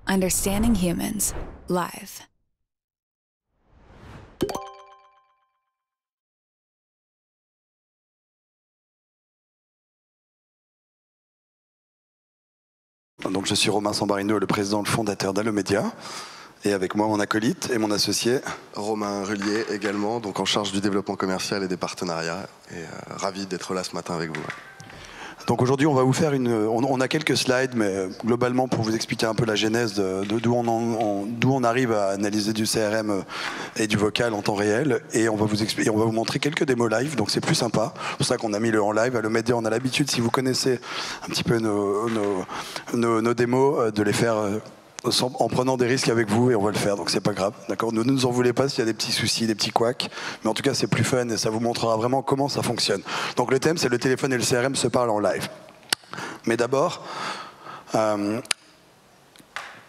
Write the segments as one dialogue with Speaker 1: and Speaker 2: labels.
Speaker 1: Understanding Humans, live.
Speaker 2: Donc je suis Romain Sambarino, le président, le fondateur d'Allomédia. Et avec moi, mon acolyte et mon associé.
Speaker 3: Romain Rullier également, donc en charge du développement commercial et des partenariats. Et ravi d'être là ce matin avec vous.
Speaker 2: Donc aujourd'hui, on va vous faire on a quelques slides, mais globalement pour vous expliquer un peu la genèse d'où on arrive à analyser du CRM et du vocal en temps réel. Et on va vous montrer quelques démos live, donc c'est plus sympa. C'est pour ça qu'on a mis le en live. Allomédia, on a l'habitude, si vous connaissez un petit peu nos démos, de les faire en prenant des risques avec vous, et on va le faire, donc c'est pas grave, d'accord. Ne nous en voulez pas s'il y a des petits soucis, des petits couacs, mais en tout cas c'est plus fun et ça vous montrera vraiment comment ça fonctionne. Donc le thème, c'est le téléphone et le CRM se parlent en live. Mais d'abord,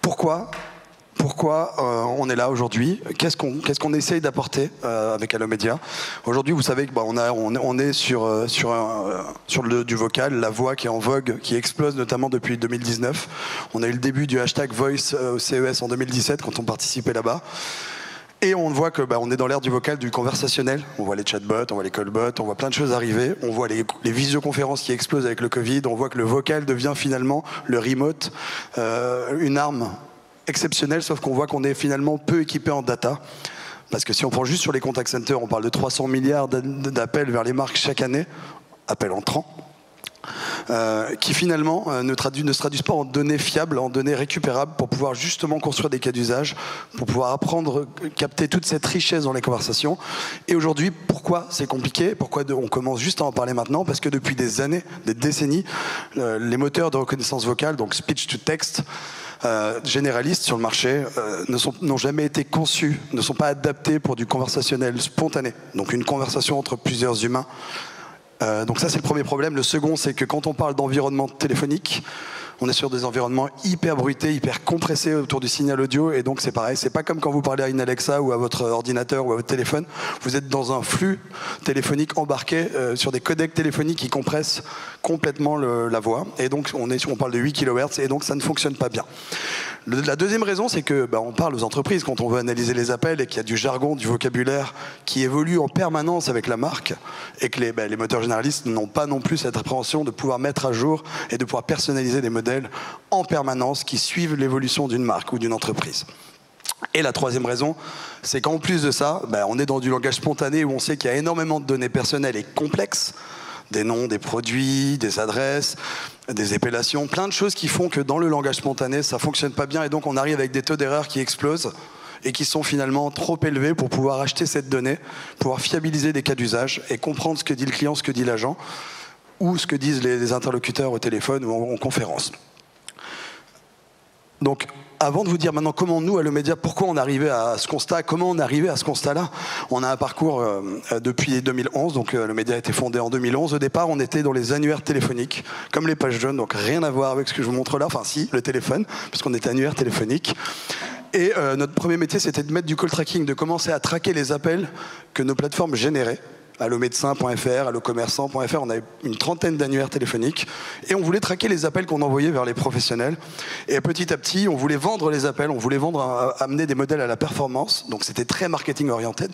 Speaker 2: pourquoi on est là aujourd'hui? Qu'est-ce qu'on essaye d'apporter avec Allomédia? Aujourd'hui, vous savez qu'on est sur du vocal, la voix qui est en vogue, qui explose notamment depuis 2019. On a eu le début du hashtag Voice au CES en 2017 quand on participait là-bas. Et on voit que on est dans l'ère du vocal, du conversationnel. On voit les chatbots, on voit les callbots, on voit plein de choses arriver. On voit les visioconférences qui explosent avec le Covid. On voit que le vocal devient finalement le remote, une arme exceptionnelle, sauf qu'on voit qu'on est finalement peu équipé en data. Parce que si on prend juste sur les contact centers, on parle de 300 milliards d'appels vers les marques chaque année, appels entrants, qui finalement ne se traduisent pas en données fiables, en données récupérables pour pouvoir justement construire des cas d'usage, pour pouvoir apprendre, capter toute cette richesse dans les conversations. Et aujourd'hui, pourquoi c'est compliqué? Pourquoi on commence juste à en parler maintenant? Parce que depuis des années, des décennies, les moteurs de reconnaissance vocale, donc speech to text, généralistes sur le marché, n'ont jamais été conçus, ne sont pas adaptés pour du conversationnel spontané, donc une conversation entre plusieurs humains. Donc ça, c'est le premier problème. Le second, c'est que quand on parle d'environnement téléphonique, on est sur des environnements hyper bruités, hyper compressés autour du signal audio, et donc c'est pareil, c'est pas comme quand vous parlez à une Alexa ou à votre ordinateur ou à votre téléphone. Vous êtes dans un flux téléphonique embarqué sur des codecs téléphoniques qui compressent complètement la voix, et donc on parle de 8 kHz, et donc ça ne fonctionne pas bien. La deuxième raison, c'est que on parle aux entreprises quand on veut analyser les appels et qu'il y a du jargon, du vocabulaire qui évolue en permanence avec la marque, et que les moteurs généralistes n'ont pas non plus cette appréhension de pouvoir mettre à jour et de pouvoir personnaliser des modèles en permanence qui suivent l'évolution d'une marque ou d'une entreprise. Et la troisième raison, c'est qu'en plus de ça, on est dans du langage spontané où on sait qu'il y a énormément de données personnelles et complexes, des noms, des produits, des adresses, des épellations, plein de choses qui font que dans le langage spontané, ça fonctionne pas bien, et donc on arrive avec des taux d'erreur qui explosent et qui sont finalement trop élevés pour pouvoir acheter cette donnée, pouvoir fiabiliser des cas d'usage et comprendre ce que dit le client, ce que dit l'agent, ou ce que disent les interlocuteurs au téléphone ou en conférence. Donc, avant de vous dire maintenant comment nous, Allomédia, pourquoi on est arrivé à ce constat, comment on est arrivé à ce constat-là, on a un parcours depuis 2011, donc Allomédia a été fondé en 2011. Au départ, on était dans les annuaires téléphoniques, comme les pages jaunes, donc rien à voir avec ce que je vous montre là, enfin si, le téléphone, puisqu'on était annuaire téléphonique. Et notre premier métier, c'était de mettre du call tracking, de commencer à traquer les appels que nos plateformes généraient. Allomedecin.fr, allocommerçant.fr, on avait une trentaine d'annuaires téléphoniques, et on voulait traquer les appels qu'on envoyait vers les professionnels. Et petit à petit, on voulait vendre les appels, on voulait amener des modèles à la performance, donc c'était très marketing oriented.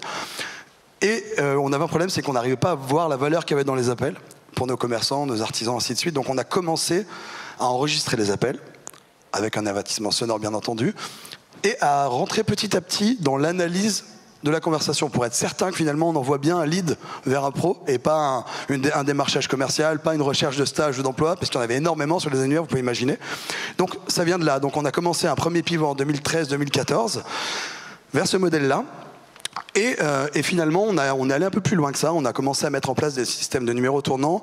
Speaker 2: Et on avait un problème, c'est qu'on n'arrivait pas à voir la valeur qu'il y avait dans les appels pour nos commerçants, nos artisans, ainsi de suite. Donc on a commencé à enregistrer les appels, avec un avertissement sonore bien entendu, et à rentrer petit à petit dans l'analyse de la conversation, pour être certain que finalement on envoie bien un lead vers un pro et pas un démarchage commercial, pas une recherche de stage ou d'emploi, parce qu'il y en avait énormément sur les annuaires, vous pouvez imaginer. Donc ça vient de là. Donc on a commencé un premier pivot en 2013-2014 vers ce modèle-là. Et finalement, on est allé un peu plus loin que ça. On a commencé à mettre en place des systèmes de numéros tournants,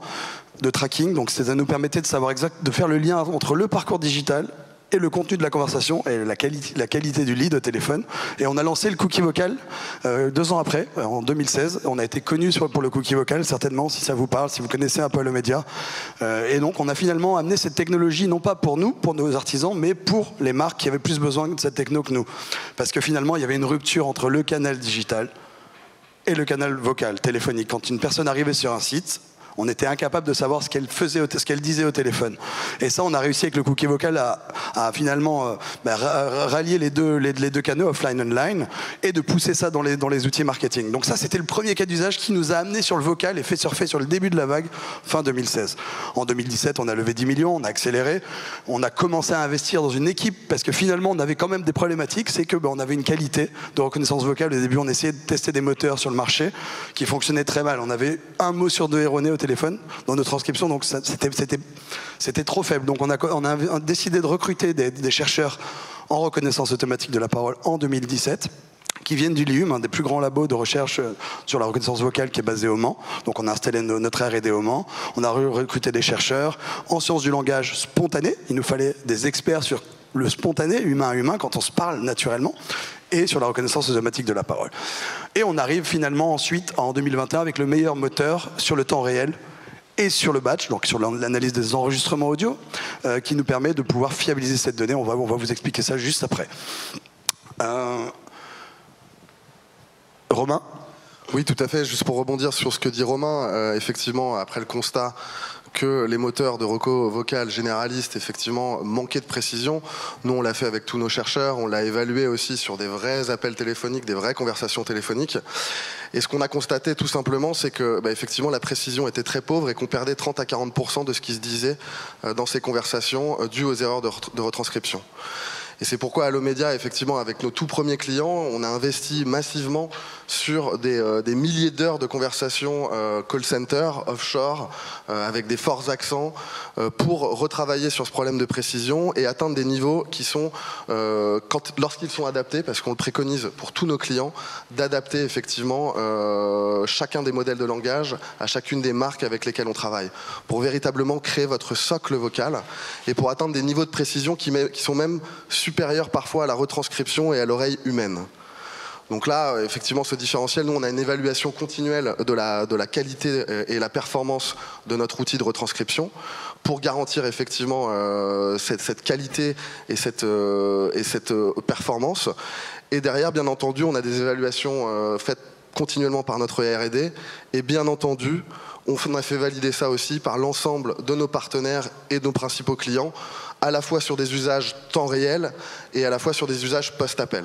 Speaker 2: de tracking. Donc ça nous permettait de savoir de faire le lien entre le parcours digital et le contenu de la conversation et la qualité du lead au téléphone. Et on a lancé le cookie vocal 2 ans après, en 2016. On a été connu pour le cookie vocal, certainement, si ça vous parle, si vous connaissez un peu Allomédia. Et donc, on a finalement amené cette technologie, non pas pour nous, pour nos artisans, mais pour les marques qui avaient plus besoin de cette techno que nous. Parce que finalement, il y avait une rupture entre le canal digital et le canal vocal, téléphonique. Quand une personne arrivait sur un site, On était incapable de savoir ce qu'elle faisait, ce qu'elle disait au téléphone. Et ça, on a réussi avec le cookie vocal à finalement rallier les deux canaux, offline, online, et de pousser ça dans les outils marketing. Donc ça, c'était le premier cas d'usage qui nous a amené sur le vocal et fait surfer sur le début de la vague, fin 2016. En 2017, on a levé 10 millions, on a accéléré, on a commencé à investir dans une équipe, parce que finalement, on avait quand même des problématiques, c'est que on avait une qualité de reconnaissance vocale. Au début, on essayait de tester des moteurs sur le marché qui fonctionnaient très mal. On avait un mot sur 2 erroné au téléphone dans nos transcriptions, donc c'était trop faible. Donc on a décidé de recruter des chercheurs en reconnaissance automatique de la parole en 2017 qui viennent du LIUM, un des plus grands labos de recherche sur la reconnaissance vocale qui est basé au Mans. Donc on a installé notre R&D au Mans, on a recruté des chercheurs en sciences du langage spontané. Il nous fallait des experts sur le spontané, humain à humain, quand on se parle naturellement, et sur la reconnaissance automatique de la parole. Et on arrive finalement ensuite en 2021 avec le meilleur moteur sur le temps réel et sur le batch, donc sur l'analyse des enregistrements audio, qui nous permet de pouvoir fiabiliser cette donnée. On va vous expliquer ça juste après. Romain ?
Speaker 3: Oui, tout à fait. Juste pour rebondir sur ce que dit Romain, effectivement, après le constat que les moteurs de reco vocal généralistes, effectivement, manquaient de précision, nous, on l'a fait avec tous nos chercheurs, on l'a évalué aussi sur des vrais appels téléphoniques, des vraies conversations téléphoniques. Et ce qu'on a constaté, tout simplement, c'est que, effectivement, la précision était très pauvre et qu'on perdait 30 à 40% de ce qui se disait dans ces conversations dues aux erreurs de retranscription. Et c'est pourquoi Allomedia, effectivement, avec nos tout premiers clients, on a investi massivement sur des milliers d'heures de conversations call center, offshore, avec des forts accents, pour retravailler sur ce problème de précision et atteindre des niveaux qui sont, lorsqu'ils sont adaptés, parce qu'on le préconise pour tous nos clients, d'adapter effectivement chacun des modèles de langage à chacune des marques avec lesquelles on travaille, pour véritablement créer votre socle vocal et pour atteindre des niveaux de précision qui sont même supérieur parfois à la retranscription et à l'oreille humaine. Donc là, effectivement, ce différentiel, nous, on a une évaluation continuelle de la qualité et la performance de notre outil de retranscription pour garantir effectivement cette qualité et cette performance. Et derrière, bien entendu, on a des évaluations faites continuellement par notre R&D et bien entendu, on a fait valider ça aussi par l'ensemble de nos partenaires et de nos principaux clients, à la fois sur des usages temps réel et à la fois sur des usages post-appel.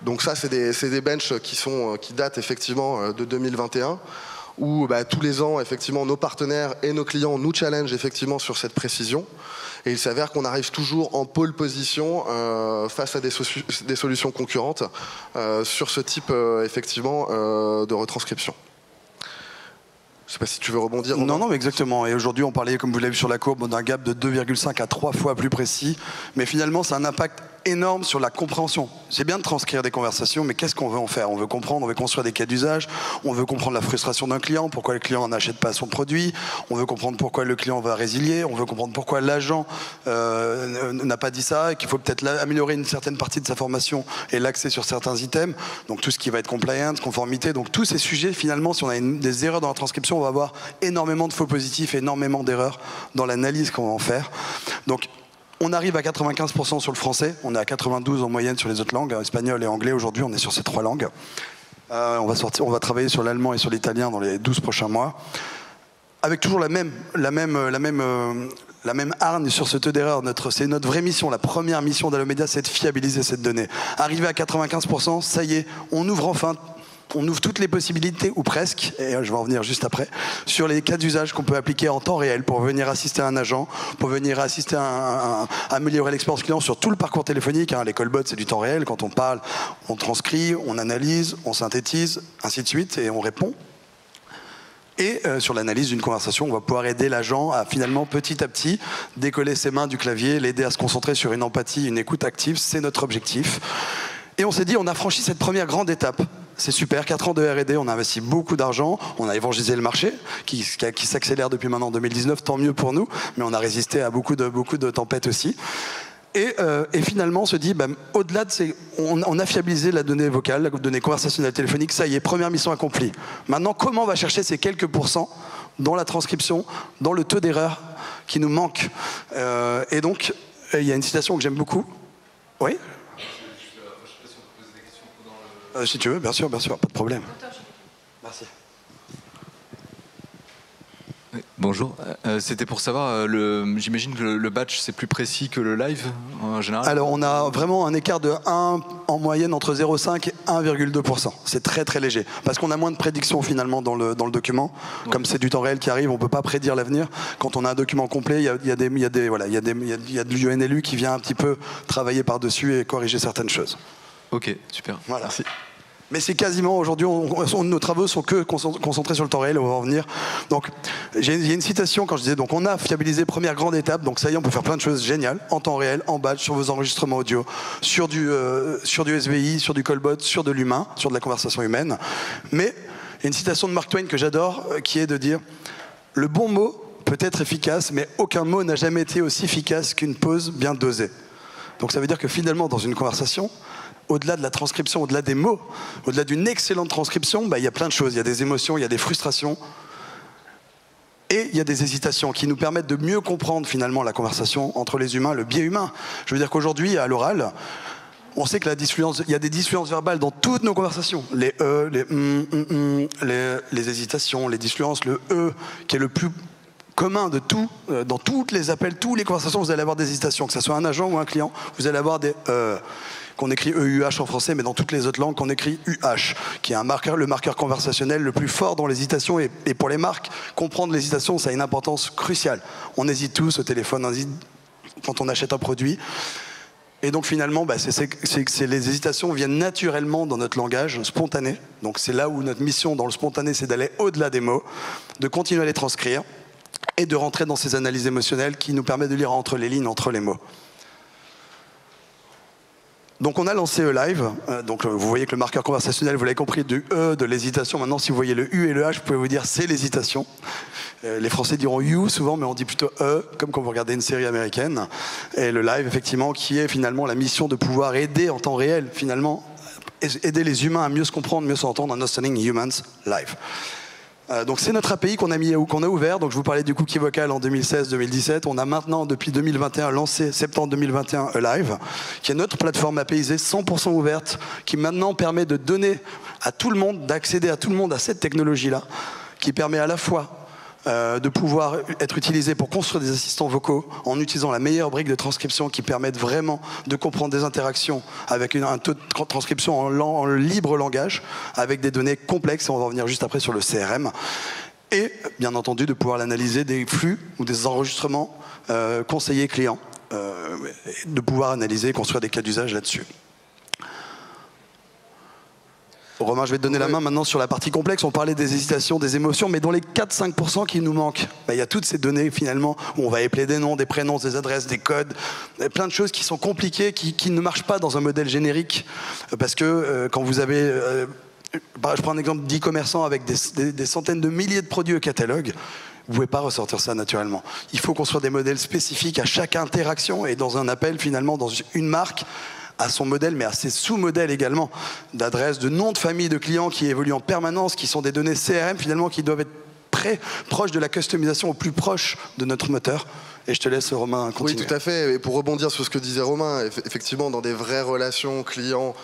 Speaker 3: Donc ça, c'est des benches qui datent effectivement de 2021, où tous les ans, effectivement, nos partenaires et nos clients nous challengent effectivement sur cette précision. Et il s'avère qu'on arrive toujours en pole position face à des solutions concurrentes sur ce type effectivement de retranscription. Je ne sais pas si tu veux rebondir.
Speaker 2: Non, mais exactement. Et aujourd'hui, on parlait, comme vous l'avez vu sur la courbe, d'un gap de 2,5 à 3 fois plus précis. Mais finalement, c'est un impact énorme sur la compréhension. C'est bien de transcrire des conversations, mais qu'est-ce qu'on veut en faire? On veut comprendre, on veut construire des cas d'usage, on veut comprendre la frustration d'un client, pourquoi le client n'achète pas son produit, on veut comprendre pourquoi le client va résilier, on veut comprendre pourquoi l'agent n'a pas dit ça, et qu'il faut peut-être améliorer une certaine partie de sa formation et l'axer sur certains items. Donc tout ce qui va être compliance, conformité, donc tous ces sujets, finalement, si on a des erreurs dans la transcription, on va avoir énormément de faux positifs, énormément d'erreurs dans l'analyse qu'on va en faire. Donc on arrive à 95% sur le français, on est à 92% en moyenne sur les autres langues, espagnol et anglais. Aujourd'hui, on est sur ces 3 langues. On va travailler sur l'allemand et sur l'italien dans les 12 prochains mois, avec toujours la même hargne sur ce taux d'erreur. C'est notre vraie mission. La première mission d'Allomedia, c'est de fiabiliser cette donnée. Arrivé à 95%, ça y est, on ouvre toutes les possibilités, ou presque, et je vais en venir juste après, sur les cas d'usage qu'on peut appliquer en temps réel pour venir assister un agent, pour venir assister à améliorer l'expérience client sur tout le parcours téléphonique. Les callbots, c'est du temps réel. Quand on parle, on transcrit, on analyse, on synthétise, ainsi de suite, et on répond. Et sur l'analyse d'une conversation, on va pouvoir aider l'agent à finalement, petit à petit, décoller ses mains du clavier, l'aider à se concentrer sur une empathie, une écoute active. C'est notre objectif. Et on s'est dit, on a franchi cette première grande étape. C'est super, 4 ans de R&D, on a investi beaucoup d'argent, on a évangélisé le marché, qui s'accélère depuis maintenant 2019, tant mieux pour nous, mais on a résisté à beaucoup de tempêtes aussi. Et finalement, on se dit, au-delà de on a fiabilisé la donnée vocale, la donnée conversationnelle téléphonique, ça y est, première mission accomplie. Maintenant, comment on va chercher ces quelques pourcents dans la transcription, dans le taux d'erreur qui nous manque? Et donc, il y a une citation que j'aime beaucoup. Oui ? Si tu veux, bien sûr, pas de problème. Merci.
Speaker 4: Bonjour. C'était pour savoir, j'imagine que le batch c'est plus précis que le live en général.
Speaker 2: Alors on a vraiment un écart de 1 en moyenne entre 0,5 et 1,2%. C'est très très léger. Parce qu'on a moins de prédictions finalement dans le document. Ouais. Comme c'est du temps réel qui arrive, on ne peut pas prédire l'avenir. Quand on a un document complet, il y a de l'UNLU qui vient un petit peu travailler par-dessus et corriger certaines choses.
Speaker 4: Ok, super.
Speaker 2: Voilà.
Speaker 4: Merci.
Speaker 2: Mais c'est quasiment, aujourd'hui, nos travaux sont que concentrés sur le temps réel, on va en venir. Donc, il y a une citation quand je disais, donc on a fiabilisé première grande étape, donc ça y est, on peut faire plein de choses géniales, en temps réel, en batch, sur vos enregistrements audio, sur du SVI, sur du callbot, sur de l'humain, sur de la conversation humaine. Mais il y a une citation de Mark Twain que j'adore, qui est de dire, le bon mot peut être efficace, mais aucun mot n'a jamais été aussi efficace qu'une pause bien dosée. Donc ça veut dire que finalement, dans une conversation, au-delà de la transcription, au-delà des mots, au-delà d'une excellente transcription, il y a plein de choses. Il y a des émotions, il y a des frustrations. Et il y a des hésitations qui nous permettent de mieux comprendre finalement la conversation entre les humains, le biais humain. Je veux dire qu'aujourd'hui, à l'oral, on sait que il y a des disfluences verbales dans toutes nos conversations. Les les hésitations, les disfluences, le qui est le plus commun de tout, dans tous les appels, toutes les conversations, vous allez avoir des hésitations, que ce soit un agent ou un client, vous allez avoir des qu'on écrit EUH en français, mais dans toutes les autres langues, qu'on écrit UH, qui est le marqueur conversationnel le plus fort dans l'hésitation. Et pour les marques, comprendre l'hésitation, ça a une importance cruciale. On hésite tous au téléphone, on hésite quand on achète un produit. Et donc finalement, les hésitations viennent naturellement dans notre langage spontané. Donc c'est là où notre mission dans le spontané, c'est d'aller au-delà des mots, de continuer à les transcrire et de rentrer dans ces analyses émotionnelles qui nous permettent de lire entre les lignes, entre les mots. Donc on a lancé E-Live, donc vous voyez que le marqueur conversationnel, vous l'avez compris, du E, de l'hésitation. Maintenant, si vous voyez le U et le H, vous pouvez vous dire c'est l'hésitation. Les Français diront you souvent, mais on dit plutôt E, comme quand vous regardez une série américaine. Et le live, effectivement, qui est finalement la mission de pouvoir aider en temps réel, finalement, aider les humains à mieux se comprendre, mieux s'entendre, Understanding Humans Live. Donc c'est notre API qu'on a ouvert. Donc je vous parlais du cookie vocal en 2016-2017. On a maintenant, depuis 2021, lancé, septembre 2021, E-Live, qui est notre plateforme APIisée 100% ouverte, qui maintenant permet de donner à tout le monde, d'accéder à tout le monde à cette technologie-là, qui permet à la fois de pouvoir être utilisé pour construire des assistants vocaux en utilisant la meilleure brique de transcription qui permettent vraiment de comprendre des interactions avec un taux de transcription en libre langage, avec des données complexes, et on va revenir juste après sur le CRM, et bien entendu de pouvoir l'analyser des flux ou des enregistrements conseillers clients, de pouvoir analyser et construire des cas d'usage là-dessus. Romain, je vais te donner la main maintenant sur la partie complexe. On parlait des hésitations, des émotions, mais dans les 4-5% qui nous manquent, il y a toutes ces données finalement où on va épeler des noms, des prénoms, des adresses, des codes, plein de choses qui sont compliquées, qui ne marchent pas dans un modèle générique. Parce que quand vous avez, je prends un exemple d'e-commerçant avec des centaines de milliers de produits au catalogue, vous ne pouvez pas ressortir ça naturellement. Il faut construire des modèles spécifiques à chaque interaction et dans un appel finalement, dans une marque, à son modèle, mais à ses sous-modèles également, d'adresses, de noms de famille de clients qui évoluent en permanence, qui sont des données CRM finalement, qui doivent être proches de la customisation, au plus proche de notre moteur. Et je te laisse, Romain, continuer.
Speaker 3: Oui, tout à fait. Et pour rebondir sur ce que disait Romain, effectivement, dans des vraies relations clients,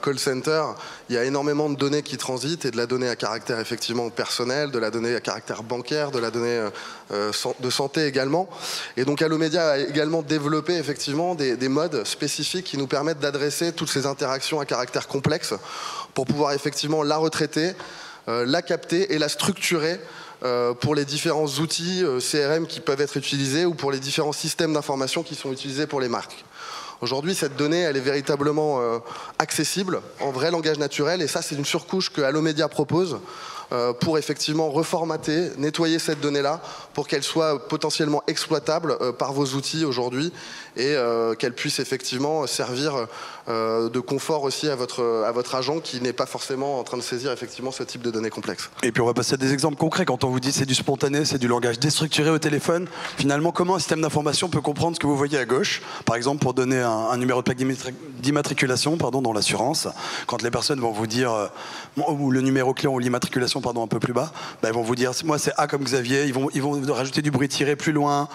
Speaker 3: call center, il y a énormément de données qui transitent, et de la donnée à caractère effectivement personnel, de la donnée à caractère bancaire, de la donnée de santé également. Et donc Allomedia a également développé effectivement des modes spécifiques qui nous permettent d'adresser toutes ces interactions à caractère complexe pour pouvoir effectivement la retraiter, la capter et la structurer pour les différents outils CRM qui peuvent être utilisés ou pour les différents systèmes d'information qui sont utilisés pour les marques. Aujourd'hui, cette donnée, elle est véritablement accessible, en vrai langage naturel, et ça, c'est une surcouche que Allomedia propose pour effectivement reformater, nettoyer cette donnée-là, pour qu'elle soit potentiellement exploitable par vos outils aujourd'hui, et qu'elle puisse effectivement servir de confort aussi à votre agent qui n'est pas forcément en train de saisir effectivement ce type de données complexes.
Speaker 2: Et puis on va passer à des exemples concrets. Quand on vous dit c'est du spontané, c'est du langage déstructuré au téléphone, finalement comment un système d'information peut comprendre ce que vous voyez à gauche, par exemple pour donner un numéro de plaque d'immatriculation dans l'assurance, quand les personnes vont vous dire ou le numéro client ou l'immatriculation un peu plus bas, ils vont vous dire moi c'est A comme Xavier, ils vont rajouter du bruit tiré plus loin,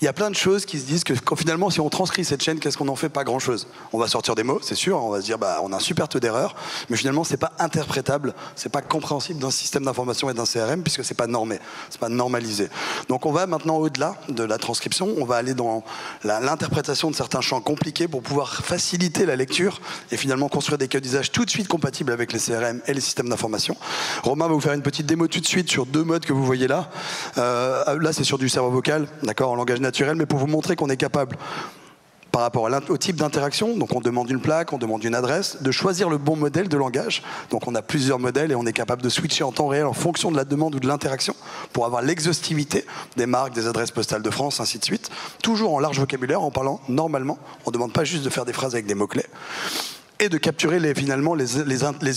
Speaker 2: il y a plein de choses qui se disent que finalement, si on transcrit cette chaîne, qu'est-ce qu'on en fait? Pas grand-chose. On va sortir des mots, c'est sûr, on va se dire, bah, on a un super taux d'erreur, mais finalement, c'est pas interprétable, c'est pas compréhensible d'un système d'information et d'un CRM, puisque c'est pas normé, c'est pas normalisé. Donc on va maintenant au-delà de la transcription, on va aller dans l'interprétation de certains champs compliqués pour pouvoir faciliter la lecture et finalement construire des cas d'usage tout de suite compatibles avec les CRM et les systèmes d'information. Romain va vous faire une petite démo tout de suite sur 2 modes que vous voyez là. Là, c'est sur du serveur vocal, d'accord, en langage naturel, mais pour vous montrer qu'on est capable, par rapport au type d'interaction, donc on demande une plaque, on demande une adresse, de choisir le bon modèle de langage. Donc on a plusieurs modèles et on est capable de switcher en temps réel en fonction de la demande ou de l'interaction pour avoir l'exhaustivité des marques, des adresses postales de France, ainsi de suite. Toujours en large vocabulaire, en parlant normalement. On ne demande pas juste de faire des phrases avec des mots-clés. Et de capturer finalement les intents,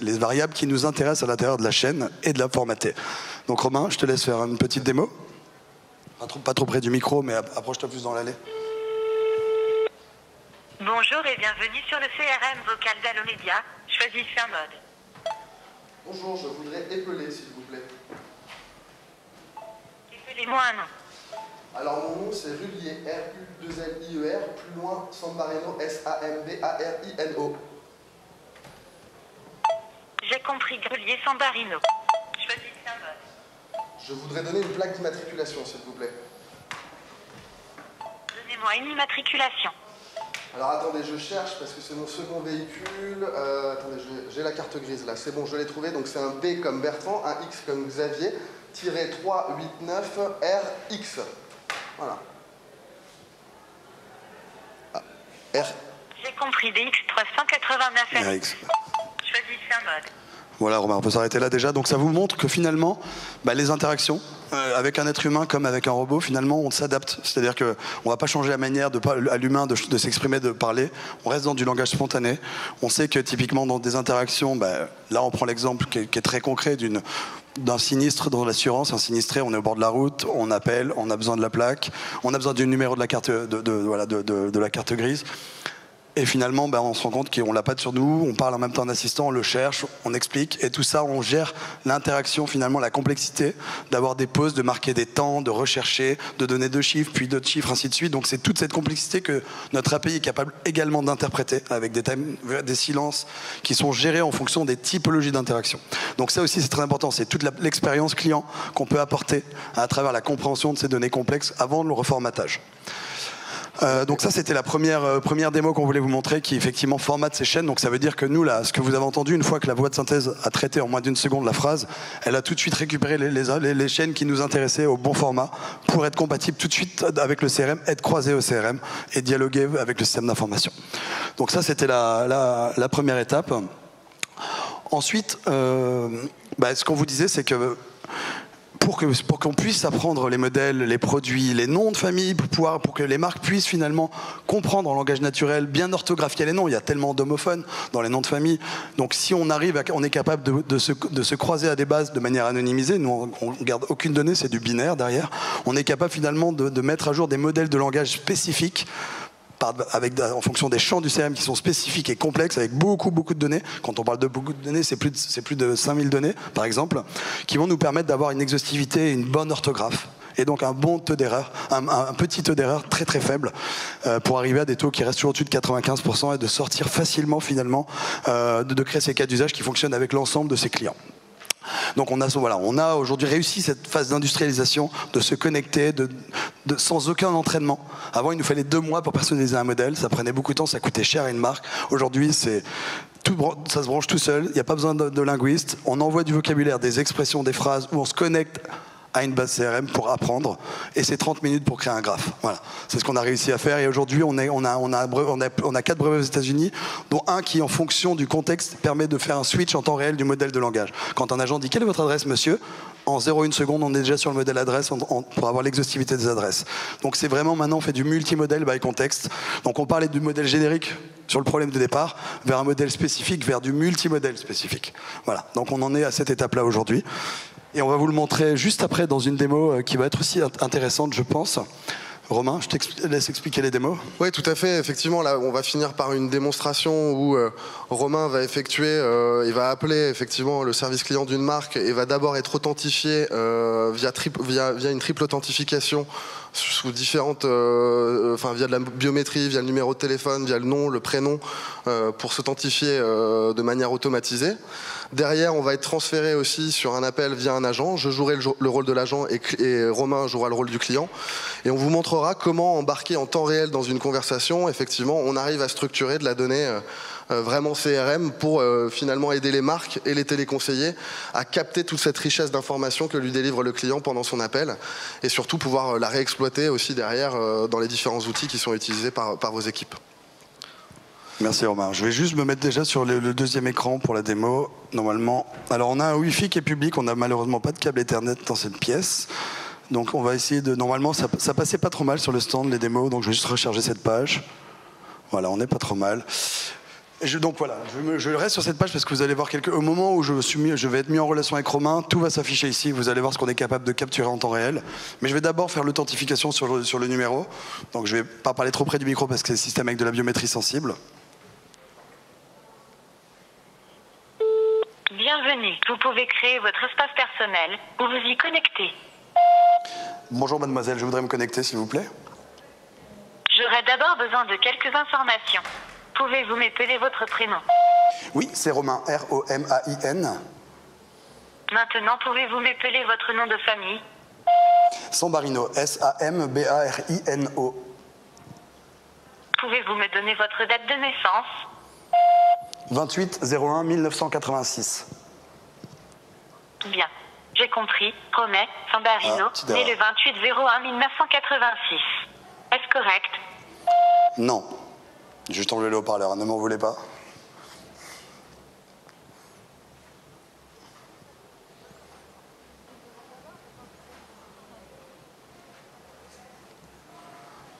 Speaker 2: les variables qui nous intéressent à l'intérieur de la chaîne et de la formater. Donc Romain, je te laisse faire une petite démo. Pas trop près du micro, mais approche-toi plus dans l'allée.
Speaker 5: Bonjour et bienvenue sur le CRM vocal d'Allomédia. Choisissez un mode.
Speaker 3: Bonjour, je voudrais épeler, s'il vous plaît.
Speaker 5: Appelez-moi un nom.
Speaker 3: Alors mon nom c'est Rullier, R-U-2-L-I-E-R, plus loin Sambarino, S-A-M-B-A-R-I-N-O.
Speaker 5: J'ai compris, Grelier Sambarino. Choisissez un mode.
Speaker 3: Je voudrais donner une plaque d'immatriculation, s'il vous plaît.
Speaker 5: Donnez-moi une immatriculation.
Speaker 3: Alors attendez, je cherche parce que c'est mon second véhicule. Attendez, j'ai la carte grise là, c'est bon, je l'ai trouvé. Donc c'est un B comme Bertrand, un X comme Xavier, tiré 389 RX. Voilà. Ah, R.
Speaker 5: J'ai compris, DX389
Speaker 2: RX.
Speaker 5: Choisissez un mode.
Speaker 2: Voilà Romain, on peut s'arrêter là déjà. Donc ça vous montre que finalement, les interactions avec un être humain comme avec un robot, finalement on s'adapte. C'est-à-dire qu'on ne va pas changer la manière à l'humain de s'exprimer, de parler. On reste dans du langage spontané. On sait que typiquement dans des interactions, là on prend l'exemple qui est très concret d'un sinistre dans l'assurance, un sinistré, on est au bord de la route, on appelle, on a besoin de la plaque, on a besoin du numéro de la carte, de la carte grise. Et finalement, on se rend compte qu'on ne l'a pas sur nous, on parle en même temps d'assistant, on le cherche, on explique, et tout ça, on gère l'interaction, finalement, la complexité, d'avoir des pauses, de marquer des temps, de rechercher, de donner 2 chiffres, puis d'autres chiffres, ainsi de suite. Donc c'est toute cette complexité que notre API est capable également d'interpréter, avec des silences qui sont gérés en fonction des typologies d'interaction. Donc ça aussi, c'est très important, c'est toute l'expérience client qu'on peut apporter à travers la compréhension de ces données complexes avant le reformatage. Donc ça c'était la première démo qu'on voulait vous montrer qui effectivement formate ces chaînes. Donc ça veut dire que nous là, ce que vous avez entendu, une fois que la voix de synthèse a traité en moins d'1 seconde la phrase, elle a tout de suite récupéré les chaînes qui nous intéressaient au bon format pour être compatible tout de suite avec le CRM, être croisé au CRM et dialoguer avec le système d'information. Donc ça c'était la première étape. Ensuite, ce qu'on vous disait c'est que pour qu'on puisse apprendre les modèles, les produits, les noms de famille, pour que les marques puissent finalement comprendre en langage naturel, bien orthographier les noms. Il y a tellement d'homophones dans les noms de famille. Donc si on est capable de se croiser à des bases de manière anonymisée, nous on ne garde aucune donnée, c'est du binaire derrière, on est capable finalement de mettre à jour des modèles de langage spécifiques en fonction des champs du CRM qui sont spécifiques et complexes, avec beaucoup de données. Quand on parle de beaucoup de données, c'est plus de 5000 données, par exemple, qui vont nous permettre d'avoir une exhaustivité et une bonne orthographe. Et donc un bon taux d'erreur, un petit taux d'erreur très très faible, pour arriver à des taux qui restent toujours au-dessus de 95% et de sortir facilement finalement, de créer ces cas d'usage qui fonctionnent avec l'ensemble de ses clients. Donc on a aujourd'hui réussi cette phase d'industrialisation, de se connecter sans aucun entraînement. Avant, il nous fallait 2 mois pour personnaliser un modèle, ça prenait beaucoup de temps, ça coûtait cher à une marque. Aujourd'hui, ça se branche tout seul, il n'y a pas besoin de linguiste, on envoie du vocabulaire, des expressions, des phrases, où on se connecte à une base CRM pour apprendre, et c'est 30 minutes pour créer un graphe. Voilà, c'est ce qu'on a réussi à faire, et aujourd'hui on a 4 brevets aux États-Unis, dont un qui, en fonction du contexte, permet de faire un switch en temps réel du modèle de langage. Quand un agent dit « Quelle est votre adresse, monsieur ?», en 0,1 seconde, on est déjà sur le modèle adresse pour avoir l'exhaustivité des adresses. Donc c'est vraiment, maintenant, on fait du multimodèle by contexte. Donc on parlait du modèle générique sur le problème de départ, vers un modèle spécifique, vers du multimodèle spécifique. Voilà, donc on en est à cette étape-là aujourd'hui. Et on va vous le montrer juste après dans une démo qui va être aussi intéressante, je pense. Romain, je te laisse expliquer les démos.
Speaker 3: Oui, tout à fait. Effectivement, là, on va finir par une démonstration où Romain va effectuer, il va appeler effectivement le service client d'une marque et va d'abord être authentifié via une triple authentification sous différentes, via de la biométrie, via le numéro de téléphone, via le nom, le prénom, pour s'authentifier de manière automatisée. Derrière, on va être transféré aussi sur un appel via un agent. Je jouerai le rôle de l'agent et Romain jouera le rôle du client. Et on vous montrera comment embarquer en temps réel dans une conversation. Effectivement, on arrive à structurer de la donnée vraiment CRM pour finalement aider les marques et les téléconseillers à capter toute cette richesse d'informations que lui délivre le client pendant son appel et surtout pouvoir la réexploiter aussi derrière dans les différents outils qui sont utilisés par vos équipes.
Speaker 2: Merci Romain. Je vais juste me mettre déjà sur le deuxième écran pour la démo. Normalement, alors on a un Wi-Fi qui est public, on n'a malheureusement pas de câble Ethernet dans cette pièce. Donc on va essayer de... Normalement, ça passait pas trop mal sur le stand, les démos, donc je vais juste recharger cette page. Voilà, on n'est pas trop mal. Donc voilà, je reste sur cette page parce que vous allez voir au moment où je vais être mis en relation avec Romain, tout va s'afficher ici, vous allez voir ce qu'on est capable de capturer en temps réel. Mais je vais d'abord faire l'authentification sur le numéro. Donc je ne vais pas parler trop près du micro parce que c'est un système avec de la biométrie sensible.
Speaker 5: Bienvenue, vous pouvez créer votre espace personnel ou vous y connecter.
Speaker 2: Bonjour mademoiselle, je voudrais me connecter s'il vous plaît.
Speaker 5: J'aurais d'abord besoin de quelques informations. Pouvez-vous m'épeler votre prénom?
Speaker 2: Oui, c'est Romain, R-O-M-A-I-N.
Speaker 5: Maintenant, pouvez-vous m'épeler votre nom de famille?
Speaker 2: Sambarino, S-A-M-B-A-R-I-N-O.
Speaker 5: Pouvez-vous me donner votre date de naissance?
Speaker 2: 28-01-1986.
Speaker 5: Bien, j'ai compris. Romain Sambarino, né le 28-01-1986. Est-ce correct?
Speaker 2: Non. Juste enlever le haut-parleur, ne m'en voulez pas.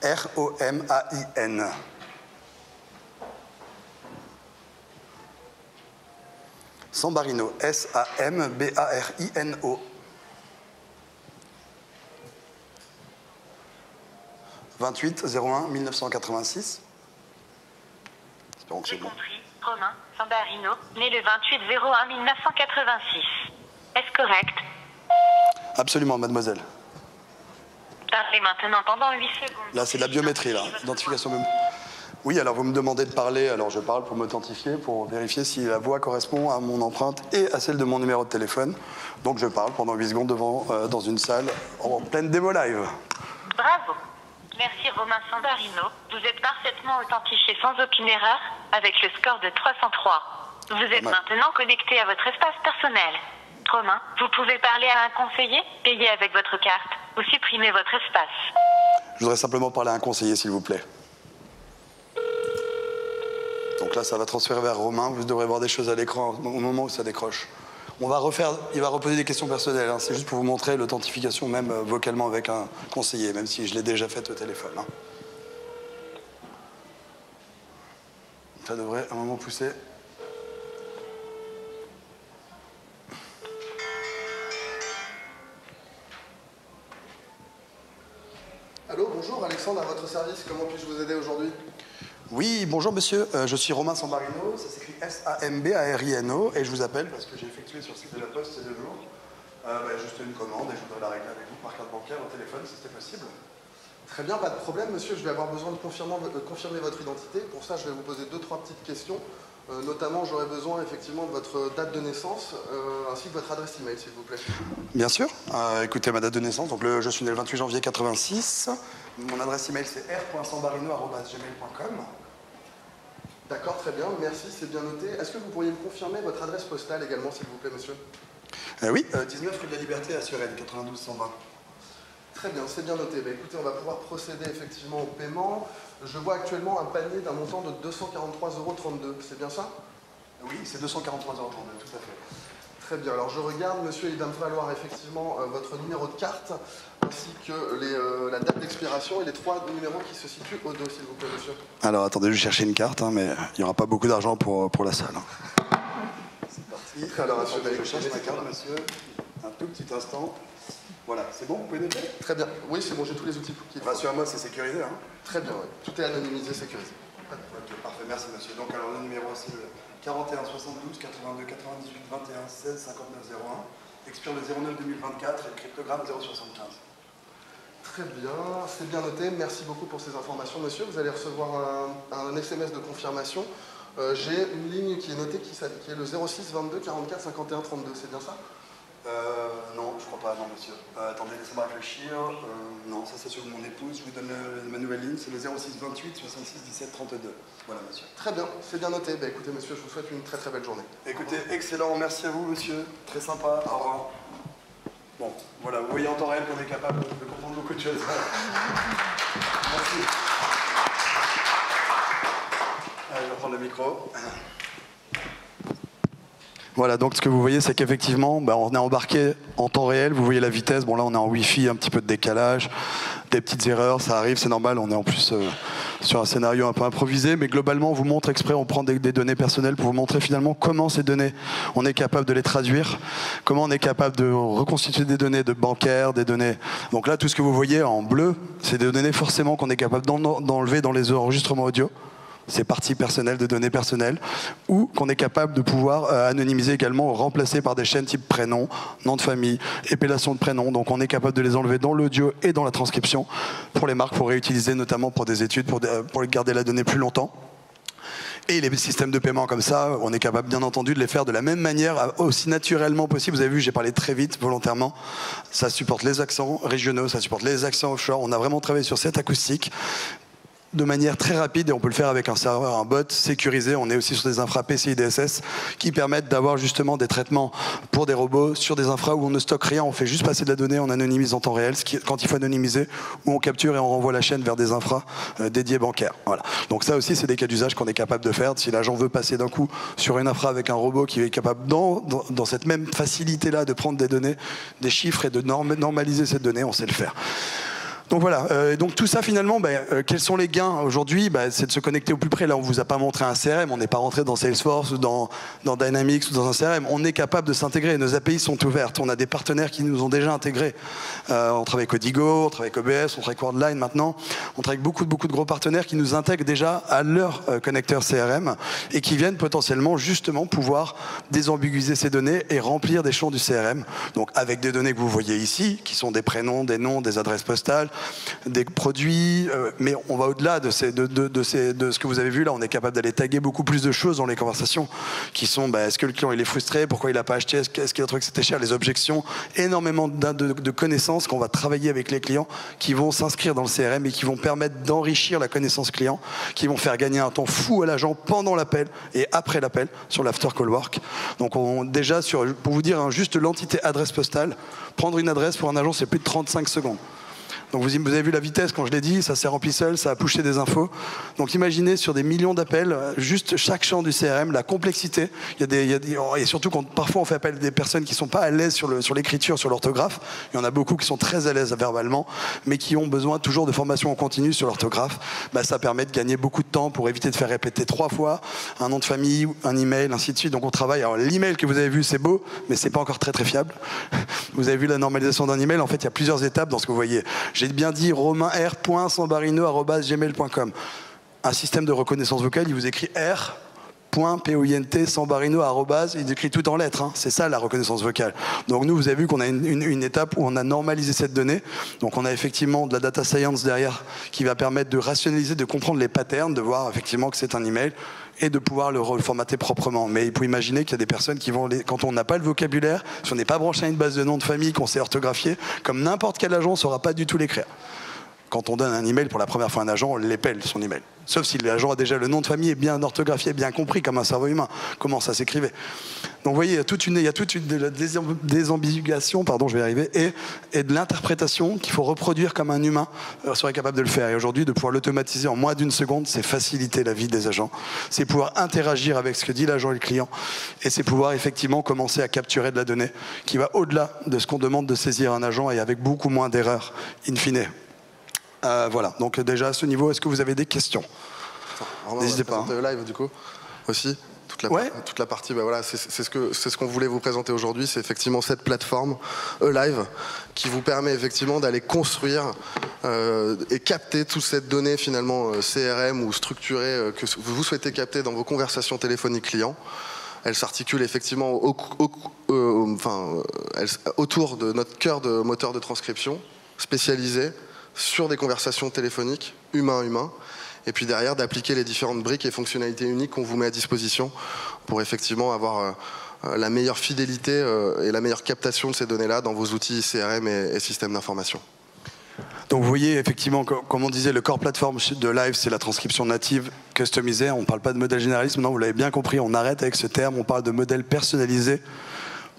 Speaker 2: R-O-M-A-I-N. Sambarino, S-A-M-B-A-R-I-N-O. 28-01-1986. Espérons que c'est bon.
Speaker 5: Compris. Romain Sambarino, né le 28-01-1986. Est-ce correct?
Speaker 2: Absolument, mademoiselle.
Speaker 5: Parlez maintenant pendant 8 secondes.
Speaker 2: Là, c'est de la biométrie, là. Identification même. Oui, alors vous me demandez de parler, alors je parle pour m'authentifier, pour vérifier si la voix correspond à mon empreinte et à celle de mon numéro de téléphone. Donc je parle pendant 8 secondes dans une salle en pleine démo live.
Speaker 5: Bravo. Merci Romain Sambarino. Vous êtes parfaitement authentifié sans aucune erreur avec le score de 303. Vous êtes maintenant connecté à votre espace personnel. Romain, vous pouvez parler à un conseiller, payer avec votre carte ou supprimer votre espace.
Speaker 2: Je voudrais simplement parler à un conseiller, s'il vous plaît. Donc là, ça va transférer vers Romain. Vous devrez voir des choses à l'écran au moment où ça décroche. Il va reposer des questions personnelles. Hein. C'est juste pour vous montrer l'authentification, même vocalement avec un conseiller, même si je l'ai déjà faite au téléphone. Hein. Ça devrait à un moment pousser.
Speaker 3: Allô, bonjour, Alexandre, à votre service. Comment puis-je vous aider aujourd'hui?
Speaker 2: Oui, bonjour monsieur, je suis Romain Sambarino, ça s'écrit S-A-M-B-A-R-I-N-O et je vous appelle parce que j'ai effectué sur le site de la Poste ces 2 jours juste une commande et je voudrais la régler avec vous par carte bancaire au téléphone si c'était possible.
Speaker 3: Très bien, pas de problème monsieur, je vais avoir besoin de confirmer votre identité. Pour ça, je vais vous poser 2-3 petites questions. Notamment, j'aurais besoin effectivement de votre date de naissance ainsi que votre adresse email, s'il vous plaît.
Speaker 2: Bien sûr. Écoutez, ma date de naissance, donc je suis né le 28 janvier 86. Mon adresse email, c'est r.sambarino@gmail.com.
Speaker 3: D'accord, très bien, merci, c'est bien noté. Est-ce que vous pourriez me confirmer votre adresse postale également, s'il vous plaît, monsieur?
Speaker 2: Oui, 19 rue de la Liberté à Suresnes, 92 120.
Speaker 3: Très bien, c'est bien noté. Bah, écoutez, on va pouvoir procéder effectivement au paiement. Je vois actuellement un panier d'un montant de 243,32 €. C'est bien ça?
Speaker 2: Oui, c'est 243,32 €, tout à fait.
Speaker 3: Très bien, alors je regarde, monsieur, il va me falloir effectivement votre numéro de carte, ainsi que la date d'expiration et les 3 numéros qui se situent au dos, s'il vous plaît, monsieur.
Speaker 2: Alors attendez, je vais chercher une carte, hein, mais il n'y aura pas beaucoup d'argent pour la salle. Hein. C'est parti.
Speaker 3: Alors, monsieur,
Speaker 2: je cherche ma carte, monsieur. Un tout petit instant. Voilà, c'est bon, vous pouvez noter?
Speaker 3: Très bien. Oui, c'est bon, j'ai tous les outils qui...
Speaker 2: Rassurez-moi, c'est sécurisé. Hein.
Speaker 3: Très bien, oui. Tout est anonymisé, sécurisé.
Speaker 2: Ok, parfait, merci monsieur. Donc alors le numéro c'est le 41 72 82 98 21 16 59 01. Expire le 09 2024 et le cryptogramme 075.
Speaker 3: Très bien, c'est bien noté. Merci beaucoup pour ces informations, monsieur. Vous allez recevoir un SMS de confirmation. J'ai une ligne qui est notée qui est le 06 22 44 51 32. C'est bien ça?
Speaker 2: Non, je crois pas, non monsieur. Attendez, laissez-moi réfléchir. Non, ça c'est sur mon épouse. Je vous donne ma nouvelle ligne, c'est le 06 28 66 17 32. Voilà monsieur.
Speaker 3: Très bien, c'est bien noté. Bah, écoutez monsieur, je vous souhaite une très très belle journée.
Speaker 2: Écoutez, excellent, merci à vous monsieur. Très sympa, au revoir. Bon, voilà, vous voyez en temps réel qu'on est capable de comprendre beaucoup de choses. Merci. Allez, je vais prendre le micro. Voilà, donc ce que vous voyez, c'est qu'effectivement, on est embarqué en temps réel, vous voyez la vitesse, bon là on est en Wi-Fi, un petit peu de décalage, des petites erreurs, ça arrive, c'est normal, on est en plus sur un scénario un peu improvisé, mais globalement on vous montre exprès, on prend des données personnelles pour vous montrer finalement comment ces données, on est capable de les traduire, comment on est capable de reconstituer des données de bancaires, des données... Donc là, tout ce que vous voyez en bleu, c'est des données forcément qu'on est capable d'enlever dans les enregistrements audio. Ces parties personnelles de données personnelles, ou qu'on est capable de pouvoir anonymiser également, remplacer par des chaînes type prénom, nom de famille, épellation de prénom. Donc on est capable de les enlever dans l'audio et dans la transcription pour les marques, pour réutiliser notamment pour des études, pour garder la donnée plus longtemps. Et les systèmes de paiement comme ça, on est capable bien entendu de les faire de la même manière, aussi naturellement possible. Vous avez vu, j'ai parlé très vite, volontairement. Ça supporte les accents régionaux, ça supporte les accents offshore. On a vraiment travaillé sur cette acoustique de manière très rapide, et on peut le faire avec un serveur, un bot sécurisé. On est aussi sur des infras PCI DSS qui permettent d'avoir justement des traitements pour des robots sur des infras où on ne stocke rien, on fait juste passer de la donnée, on anonymise en temps réel, quand il faut anonymiser, où on capture et on renvoie la chaîne vers des infras dédiés bancaires. Voilà. Donc ça aussi, c'est des cas d'usage qu'on est capable de faire. Si l'agent veut passer d'un coup sur une infra avec un robot qui est capable, dans cette même facilité-là, de prendre des données, des chiffres et de normaliser ces données, on sait le faire. Donc voilà, donc tout ça finalement, quels sont les gains aujourd'hui? C'est de se connecter au plus près. Là, on ne vous a pas montré un CRM, on n'est pas rentré dans Salesforce ou dans Dynamics ou dans un CRM. On est capable de s'intégrer, nos API sont ouvertes. On a des partenaires qui nous ont déjà intégrés. On travaille avec Odigo, on travaille avec OBS, on travaille avec Worldline maintenant. On travaille avec beaucoup de gros partenaires qui nous intègrent déjà à leur connecteur CRM et qui viennent potentiellement justement pouvoir désambiguiser ces données et remplir des champs du CRM. Donc avec des données que vous voyez ici, qui sont des prénoms, des noms, des adresses postales, des produits, mais on va au-delà de ce que vous avez vu là. On est capable d'aller taguer beaucoup plus de choses dans les conversations qui sont, est-ce que le client il est frustré, pourquoi il n'a pas acheté, est-ce qu'il a trouvé que c'était cher, les objections, énormément de connaissances qu'on va travailler avec les clients qui vont s'inscrire dans le CRM et qui vont permettre d'enrichir la connaissance client, qui vont faire gagner un temps fou à l'agent pendant l'appel et après l'appel sur l'after call work. Donc déjà, pour vous dire, juste l'entité adresse postale, prendre une adresse pour un agent, c'est plus de 35 secondes. Donc vous avez vu la vitesse, quand je l'ai dit, ça s'est rempli seul, ça a poussé des infos. Donc imaginez sur des millions d'appels, juste chaque champ du CRM, la complexité. Et surtout quand parfois on fait appel à des personnes qui ne sont pas à l'aise sur l'écriture, sur l'orthographe. Il y en a beaucoup qui sont très à l'aise verbalement, mais qui ont besoin toujours de formation en continu sur l'orthographe. Ça permet de gagner beaucoup de temps pour éviter de faire répéter 3 fois un nom de famille, un email, ainsi de suite. Donc on travaille. Alors l'email que vous avez vu, c'est beau, mais c'est pas encore très fiable. Vous avez vu la normalisation d'un email. En fait, il y a plusieurs étapes dans ce que vous voyez. J'ai bien dit romainr.sambarino@gmail.com. Un système de reconnaissance vocale, il vous écrit r.point.sambarino@, il écrit tout en lettres. Hein. C'est ça la reconnaissance vocale. Donc nous, vous avez vu qu'on a une étape où on a normalisé cette donnée. Donc on a effectivement de la data science derrière qui va permettre de rationaliser, de comprendre les patterns, de voir effectivement que c'est un email et de pouvoir le reformater proprement. Mais il faut imaginer qu'il y a des personnes qui vont, quand on n'a pas le vocabulaire, si on n'est pas branché à une base de noms de famille qu'on sait orthographier, comme n'importe quel agent ne saura pas du tout l'écrire. Quand on donne un email pour la première fois à un agent, on l'épelle son email. Sauf si l'agent a déjà le nom de famille et bien orthographié, bien compris, comme un cerveau humain, comment ça s'écrivait. Donc vous voyez, il y a toute une désambiguation, je vais y arriver, et de l'interprétation qu'il faut reproduire comme un humain serait capable de le faire. Et aujourd'hui, de pouvoir l'automatiser en moins d'1 seconde, c'est faciliter la vie des agents. C'est pouvoir interagir avec ce que dit l'agent et le client. Et c'est pouvoir effectivement commencer à capturer de la donnée qui va au-delà de ce qu'on demande de saisir un agent et avec beaucoup moins d'erreurs, in fine. Voilà, donc déjà à ce niveau, est-ce que vous avez des questions? N'hésitez pas.
Speaker 3: Live du coup aussi. toute la partie, voilà, c'est ce qu'on voulait vous présenter aujourd'hui, c'est effectivement cette plateforme E-Live qui vous permet effectivement d'aller construire et capter toute cette donnée finalement CRM ou structurée que vous souhaitez capter dans vos conversations téléphoniques clients. Elle s'articule effectivement autour de notre cœur de moteur de transcription spécialisé sur des conversations téléphoniques humain-humain. Et puis derrière, d'appliquer les différentes briques et fonctionnalités uniques qu'on vous met à disposition pour effectivement avoir la meilleure fidélité et la meilleure captation de ces données-là dans vos outils CRM et systèmes d'information.
Speaker 2: Donc vous voyez effectivement, comme on disait, le core platform de Live, c'est la transcription native customisée. On ne parle pas de modèle généraliste, maintenant vous l'avez bien compris, on arrête avec ce terme, on parle de modèle personnalisé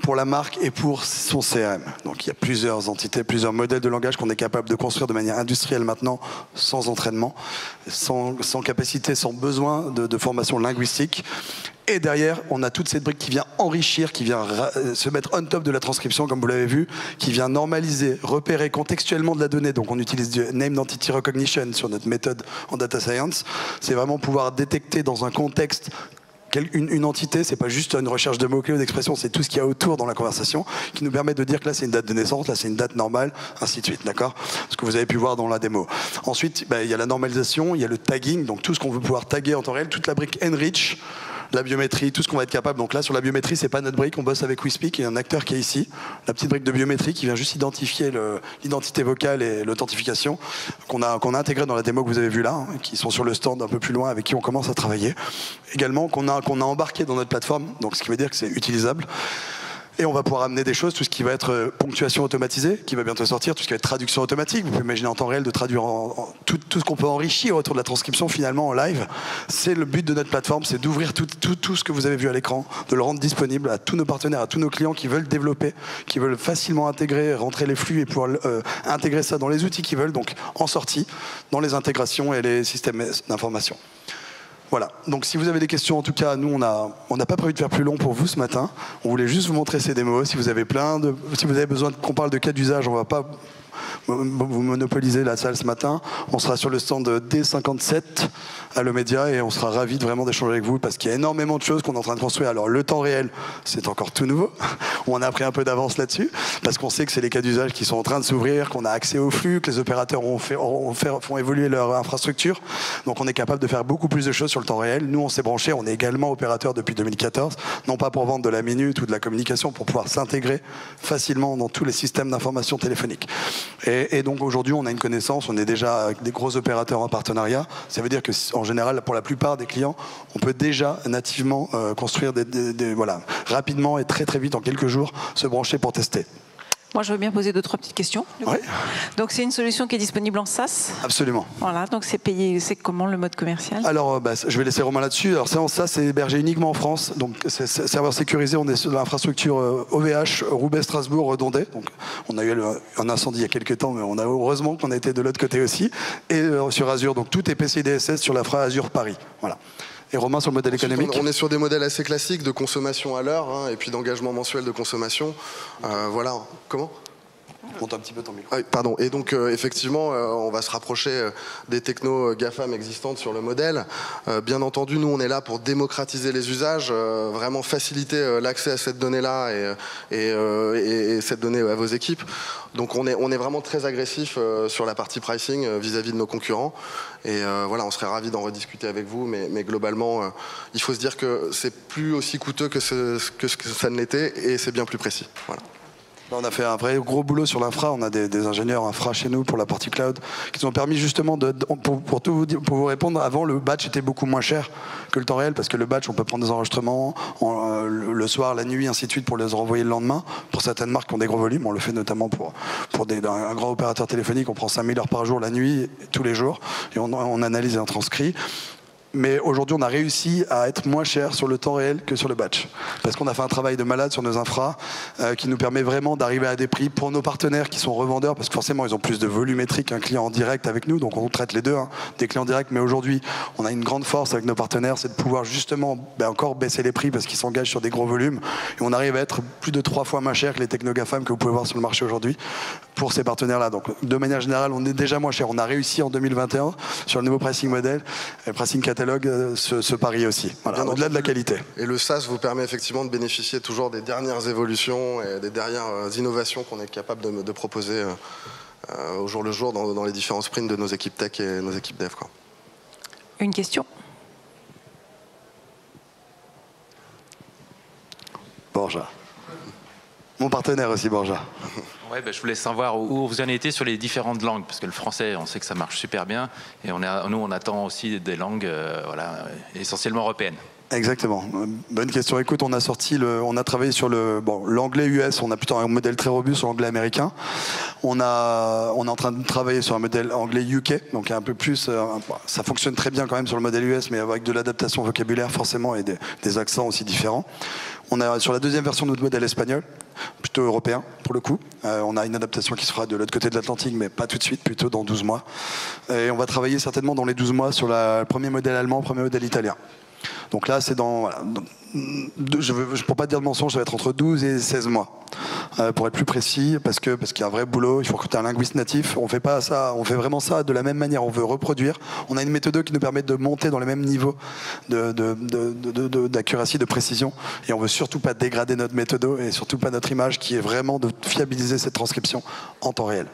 Speaker 2: pour la marque et pour son CRM. Donc il y a plusieurs entités, plusieurs modèles de langage qu'on est capable de construire de manière industrielle maintenant, sans entraînement, sans capacité, sans besoin de formation linguistique. Et derrière, on a toute cette brique qui vient enrichir, qui vient se mettre on top de la transcription, comme vous l'avez vu, qui vient normaliser, repérer contextuellement de la donnée. Donc on utilise du Named Entity Recognition sur notre méthode en data science. C'est vraiment pouvoir détecter dans un contexte une entité, c'est pas juste une recherche de mots-clés ou d'expressions, c'est tout ce qu'il y a autour dans la conversation qui nous permet de dire que là c'est une date de naissance, là c'est une date normale, ainsi de suite, d'accord? Ce que vous avez pu voir dans la démo. Ensuite, il y a la normalisation, il y a le tagging, donc tout ce qu'on veut pouvoir taguer en temps réel, toute la brique Enrich, la biométrie, tout ce qu'on va être capable. Donc là, sur la biométrie, c'est pas notre brique, on bosse avec WeSpeak, il y a un acteur qui est ici, la petite brique de biométrie qui vient juste identifier l'identité vocale et l'authentification qu'on a intégré dans la démo que vous avez vue là, qui sont sur le stand un peu plus loin, avec qui on commence à travailler. Également, qu'on a embarqué dans notre plateforme, donc ce qui veut dire que c'est utilisable. Et on va pouvoir amener des choses, tout ce qui va être ponctuation automatisée, qui va bientôt sortir, tout ce qui va être traduction automatique. Vous pouvez imaginer en temps réel de traduire tout ce qu'on peut enrichir autour de la transcription finalement en live. C'est le but de notre plateforme, c'est d'ouvrir tout ce que vous avez vu à l'écran, de le rendre disponible à tous nos partenaires, à tous nos clients qui veulent développer, qui veulent facilement intégrer, rentrer les flux et pouvoir intégrer ça dans les outils qu'ils veulent, donc en sortie, dans les intégrations et les systèmes d'information. Voilà, donc si vous avez des questions, en tout cas, nous, on n'a pas prévu de faire plus long pour vous ce matin. On voulait juste vous montrer ces démos. Si vous avez besoin qu'on parle de cas d'usage, on ne va pas vous monopoliser la salle ce matin. On sera sur le stand D57 à l'Omédia et on sera ravis de vraiment d'échanger avec vous parce qu'il y a énormément de choses qu'on est en train de construire. Alors le temps réel, c'est encore tout nouveau. On a pris un peu d'avance là-dessus parce qu'on sait que c'est les cas d'usage qui sont en train de s'ouvrir, qu'on a accès aux flux, que les opérateurs font évoluer leur infrastructure. Donc on est capable de faire beaucoup plus de choses sur le temps réel. Nous, on s'est branché, on est également opérateur depuis 2014, non pas pour vendre de la minute ou de la communication, pour pouvoir s'intégrer facilement dans tous les systèmes d'information téléphonique. Et donc aujourd'hui, on a une connaissance, on est déjà avec des gros opérateurs en partenariat. Ça veut dire que en général, pour la plupart des clients, on peut déjà nativement construire voilà, rapidement et très très vite, en quelques jours, se brancher pour tester.
Speaker 6: Moi, je veux bien poser 2-3 petites questions.
Speaker 2: Ouais.
Speaker 6: Donc, c'est une solution qui est disponible en SaaS.
Speaker 2: Absolument.
Speaker 6: Voilà, donc c'est payé, c'est comment le mode commercial?
Speaker 2: Alors, je vais laisser Romain là-dessus. Alors, c'est en SaaS, c'est hébergé uniquement en France. Donc, c'est serveur sécurisé. On est sur l'infrastructure OVH, Roubaix-Strasbourg, redondée. Donc, on a eu un incendie il y a quelques temps, mais on a heureusement qu'on a été de l'autre côté aussi. Et sur Azure, donc tout est PCI DSS sur l'infra Azure Paris. Voilà. Et Romain, sur le modèle économique?
Speaker 3: On est sur des modèles assez classiques de consommation à l'heure et puis d'engagement mensuel de consommation. Voilà. Comment?
Speaker 2: Monte un petit peu ton micro.
Speaker 3: Ah, pardon. Et donc effectivement, on va se rapprocher des technos GAFAM existantes sur le modèle. Bien entendu, nous, on est là pour démocratiser les usages, vraiment faciliter l'accès à cette donnée-là et cette donnée à vos équipes. Donc on est vraiment très agressif sur la partie pricing vis-à-vis de nos concurrents. Et voilà, on serait ravis d'en rediscuter avec vous. Mais globalement, il faut se dire que c'est plus aussi coûteux que ce que ça ne l'était et c'est bien plus précis. Voilà.
Speaker 2: On a fait un vrai gros boulot sur l'infra. On a des ingénieurs infra chez nous pour la partie cloud qui nous ont permis justement pour vous répondre. Avant, le batch était beaucoup moins cher que le temps réel parce que le batch, on peut prendre des enregistrements le soir, la nuit, ainsi de suite pour les renvoyer le lendemain. Pour certaines marques qui ont des gros volumes, on le fait notamment pour un grand opérateur téléphonique. On prend 5000 heures par jour la nuit, tous les jours, et on analyse et on transcrit. Mais aujourd'hui, on a réussi à être moins cher sur le temps réel que sur le batch. Parce qu'on a fait un travail de malade sur nos infras qui nous permet vraiment d'arriver à des prix pour nos partenaires qui sont revendeurs, parce que forcément, ils ont plus de volumétrie qu'un client en direct avec nous. Donc on traite les deux, des clients directs. Mais aujourd'hui, on a une grande force avec nos partenaires, c'est de pouvoir justement encore baisser les prix parce qu'ils s'engagent sur des gros volumes. Et on arrive à être plus de 3 fois moins cher que les techno GAFAM que vous pouvez voir sur le marché aujourd'hui pour ces partenaires-là. Donc de manière générale, on est déjà moins cher. On a réussi en 2021 sur le nouveau pricing model, le pricing 14, catalogue ce pari aussi, voilà, au-delà de la qualité.
Speaker 3: Et le SaaS vous permet effectivement de bénéficier toujours des dernières évolutions et des dernières innovations qu'on est capable de proposer au jour le jour dans les différents sprints de nos équipes tech et nos équipes dev, quoi.
Speaker 6: Une question?
Speaker 2: Borja. Mon partenaire aussi, Borja.
Speaker 7: Ouais, je voulais savoir où vous en étiez sur les différentes langues, parce que le français, on sait que ça marche super bien, et nous, on attend aussi des langues essentiellement européennes.
Speaker 2: Exactement. Bonne question. Écoute, on a travaillé sur l'anglais US, on a plutôt un modèle très robuste sur l'anglais américain. On est en train de travailler sur un modèle anglais UK, donc un peu plus, ça fonctionne très bien quand même sur le modèle US, mais avec de l'adaptation vocabulaire forcément et des accents aussi différents. On a sur la deuxième version de notre modèle espagnol, plutôt européen pour le coup. On a une adaptation qui se fera de l'autre côté de l'Atlantique, mais pas tout de suite, plutôt dans 12 mois. Et on va travailler certainement dans les 12 mois sur le premier modèle allemand, le premier modèle italien. Donc là, c'est je ne peux pas dire de mensonge, ça va être entre 12 et 16 mois, pour être plus précis, parce qu'il y a un vrai boulot, il faut recruter un linguiste natif. On fait pas ça, on fait vraiment ça de la même manière, on veut reproduire. On a une méthode qui nous permet de monter dans les mêmes niveaux d'accuracy, de précision, et on veut surtout pas dégrader notre méthode et surtout pas notre image, qui est vraiment de fiabiliser cette transcription en temps réel.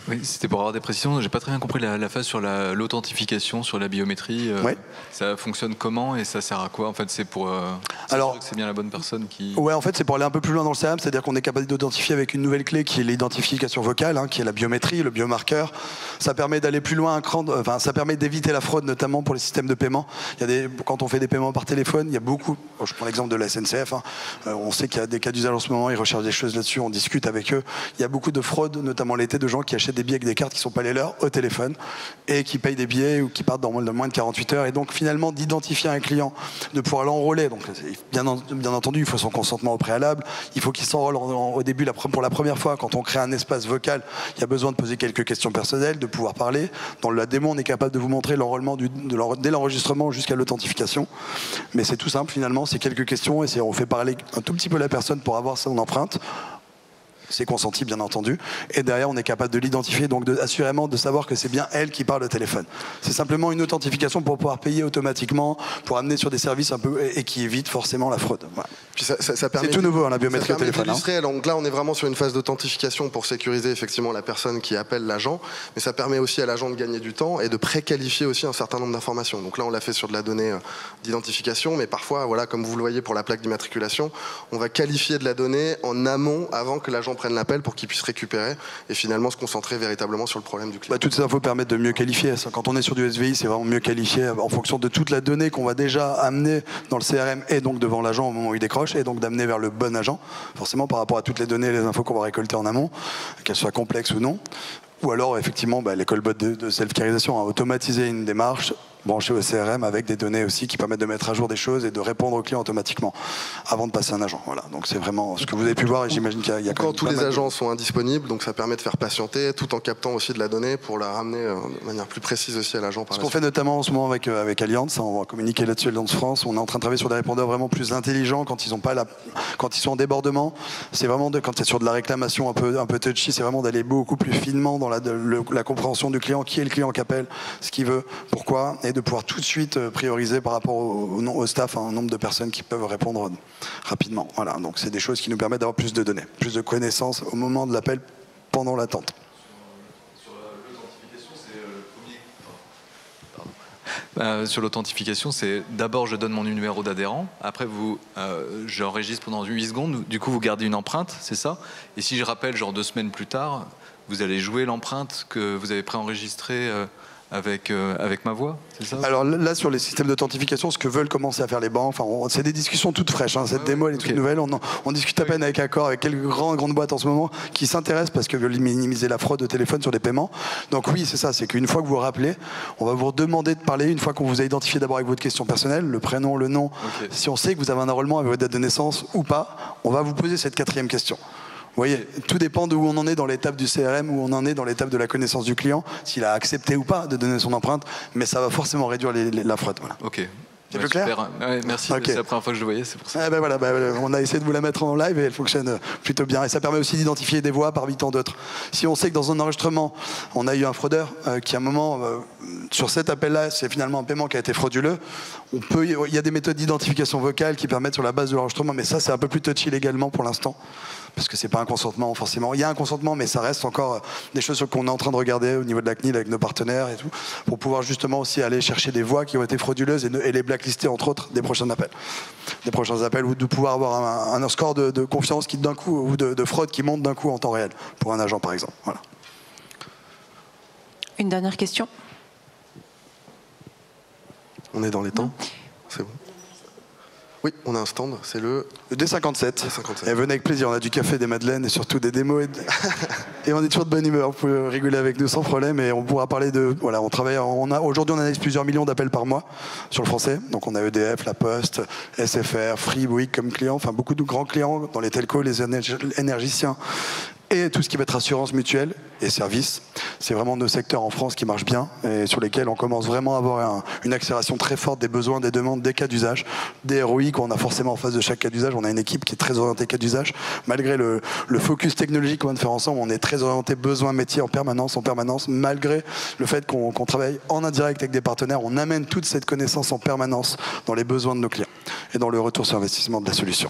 Speaker 4: Oui, c'était pour avoir des précisions. J'ai pas très bien compris la phase sur l'authentification, sur la biométrie.
Speaker 2: Ouais.
Speaker 4: Ça fonctionne comment et ça sert à quoi? En fait, c'est pour
Speaker 2: Alors,
Speaker 4: que c'est bien la bonne personne qui.
Speaker 2: Ouais, en fait, c'est pour aller un peu plus loin dans le CRM, c'est-à-dire qu'on est capable d'identifier avec une nouvelle clé qui est l'identification vocale, qui est la biométrie, le biomarqueur. Ça permet d'aller plus loin ça permet d'éviter la fraude, notamment pour les systèmes de paiement. Quand on fait des paiements par téléphone, il y a beaucoup. Je prends l'exemple de la SNCF. On sait qu'il y a des cas d'usage en ce moment, ils recherchent des choses là-dessus, on discute avec eux. Il y a beaucoup de fraudes, notamment l'été, de gens qui achètent des billets avec des cartes qui ne sont pas les leurs au téléphone et qui payent des billets ou qui partent dans moins de 48 heures. Et donc finalement d'identifier un client, de pouvoir l'enrôler. Donc bien entendu, il faut son consentement au préalable. Il faut qu'il s'enrôle au début pour la première fois. Quand on crée un espace vocal, il y a besoin de poser quelques questions personnelles, de pouvoir parler. Dans la démo, on est capable de vous montrer l'enrôlement dès l'enregistrement jusqu'à l'authentification. Mais c'est tout simple finalement, c'est quelques questions et on fait parler un tout petit peu la personne pour avoir son empreinte. C'est consenti bien entendu, et derrière on est capable de l'identifier, donc assurément de savoir que c'est bien elle qui parle au téléphone. C'est simplement une authentification pour pouvoir payer automatiquement, pour amener sur des services un peu et qui évite forcément la fraude. Voilà.
Speaker 3: Puis ça permet
Speaker 2: c'est tout nouveau, la biométrie au téléphone.
Speaker 3: Donc là on est vraiment sur une phase d'authentification pour sécuriser effectivement la personne qui appelle l'agent, mais ça permet aussi à l'agent de gagner du temps et de préqualifier aussi un certain nombre d'informations. Donc là on l'a fait sur de la donnée d'identification, mais parfois, voilà, comme vous le voyez pour la plaque d'immatriculation, on va qualifier de la donnée en amont avant que l'agent prenne l'appel pour qu'il puisse récupérer et finalement se concentrer véritablement sur le problème du client.
Speaker 2: Toutes ces infos permettent de mieux qualifier. Quand on est sur du SVI, c'est vraiment mieux qualifié en fonction de toute la donnée qu'on va déjà amener dans le CRM et donc devant l'agent au moment où il décroche, et donc d'amener vers le bon agent, forcément par rapport à toutes les données et les infos qu'on va récolter en amont, qu'elles soient complexes ou non. Ou alors effectivement les callbots de self-carisation, automatiser une démarche branché au CRM avec des données aussi qui permettent de mettre à jour des choses et de répondre aux clients automatiquement avant de passer un agent. Voilà, donc c'est vraiment ce que vous avez pu voir, et j'imagine qu'il y a
Speaker 3: quand tous les agents sont indisponibles, donc ça permet de faire patienter tout en captant aussi de la donnée pour la ramener de manière plus précise aussi à l'agent.
Speaker 2: Ce qu'on fait notamment en ce moment avec Allianz, on va communiquer là-dessus Allianz France, on est en train de travailler sur des répondeurs vraiment plus intelligents quand ils sont en débordement. C'est vraiment quand c'est sur de la réclamation un peu touchy, c'est vraiment d'aller beaucoup plus finement dans la compréhension du client, qui est le client qui appelle, ce qu'il veut, pourquoi, et de pouvoir tout de suite prioriser par rapport au staff un nombre de personnes qui peuvent répondre rapidement. Voilà, donc c'est des choses qui nous permettent d'avoir plus de données, plus de connaissances au moment de l'appel, pendant l'attente.
Speaker 4: Sur l'authentification, c'est d'abord je donne mon numéro d'adhérent, après j'enregistre pendant 8 secondes, du coup vous gardez une empreinte, c'est ça? Et si je rappelle genre 2 semaines plus tard, vous allez jouer l'empreinte que vous avez préenregistrée avec ma voix, c'est ça?
Speaker 2: Alors là, sur les systèmes d'authentification, ce que veulent commencer à faire les banques, c'est des discussions toutes fraîches. Cette démo, elle est toute nouvelle. On discute à peine avec Accor, avec quelques grandes boîtes en ce moment qui s'intéressent parce qu'elles veulent minimiser la fraude au téléphone sur des paiements. Donc oui, c'est ça. C'est qu'une fois que vous vous rappelez, on va vous demander de parler une fois qu'on vous a identifié d'abord avec votre question personnelle, le prénom, le nom. Okay. Si on sait que vous avez un enrôlement avec votre date de naissance ou pas, on va vous poser cette 4e question. Vous voyez, tout dépend de où on en est dans l'étape du CRM, où on en est dans l'étape de la connaissance du client, s'il a accepté ou pas de donner son empreinte, mais ça va forcément réduire la fraude. Voilà.
Speaker 4: Ok.
Speaker 2: C'est plus clair?
Speaker 4: Super. Ouais, merci,
Speaker 2: Ok.
Speaker 4: c'est la première fois que je le voyais, c'est pour ça.
Speaker 2: Eh ben voilà, on a essayé de vous la mettre en live et elle fonctionne plutôt bien. Et ça permet aussi d'identifier des voix parmi tant d'autres. Si on sait que dans un enregistrement, on a eu un fraudeur qui à un moment, sur cet appel-là, c'est finalement un paiement qui a été frauduleux, il y a des méthodes d'identification vocale qui permettent sur la base de l'enregistrement, mais ça c'est un peu plus touchy légalement pour l'instant. Parce que c'est pas un consentement forcément. Il y a un consentement, mais ça reste encore des choses qu'on est en train de regarder au niveau de la CNIL avec nos partenaires et tout, pour pouvoir justement aussi aller chercher des voix qui ont été frauduleuses et les blacklister entre autres des prochains appels. Des prochains appels ou de pouvoir avoir un score de confiance qui d'un coup, ou de fraude qui monte d'un coup en temps réel, pour un agent par exemple. Voilà.
Speaker 6: Une dernière question.
Speaker 3: On est dans les temps. C'est bon. Oui, on a un stand, c'est le
Speaker 2: D57.
Speaker 3: D57.
Speaker 2: Et venez avec plaisir, on a du café, des madeleines et surtout des démos. Et on est toujours de bonne humeur, vous pouvez rigoler avec nous sans problème. Et on pourra parler de... Voilà, on travaille, aujourd'hui on analyse plusieurs millions d'appels par mois sur le français. Donc on a EDF, La Poste, SFR, Free, Bouygues comme clients, enfin beaucoup de grands clients dans les telcos, les énergiciens. Et tout ce qui va être assurance mutuelle et services, c'est vraiment nos secteurs en France qui marchent bien et sur lesquels on commence vraiment à avoir une accélération très forte des besoins, des demandes, des cas d'usage, des ROI qu'on a forcément en face de chaque cas d'usage. On a une équipe qui est très orientée cas d'usage. Malgré le focus technologique qu'on vient de faire ensemble, on est très orienté besoin métier en permanence, malgré le fait qu'on travaille en indirect avec des partenaires, on amène toute cette connaissance en permanence dans les besoins de nos clients et dans le retour sur investissement de la solution.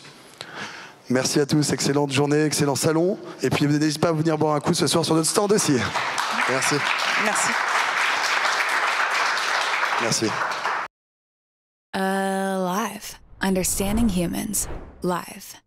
Speaker 2: Merci à tous, excellente journée, excellent salon. Et puis n'hésitez pas à venir boire un coup ce soir sur notre stand aussi.
Speaker 3: Merci.
Speaker 6: Merci.
Speaker 2: Merci.
Speaker 1: Live. Understanding Humans. Live.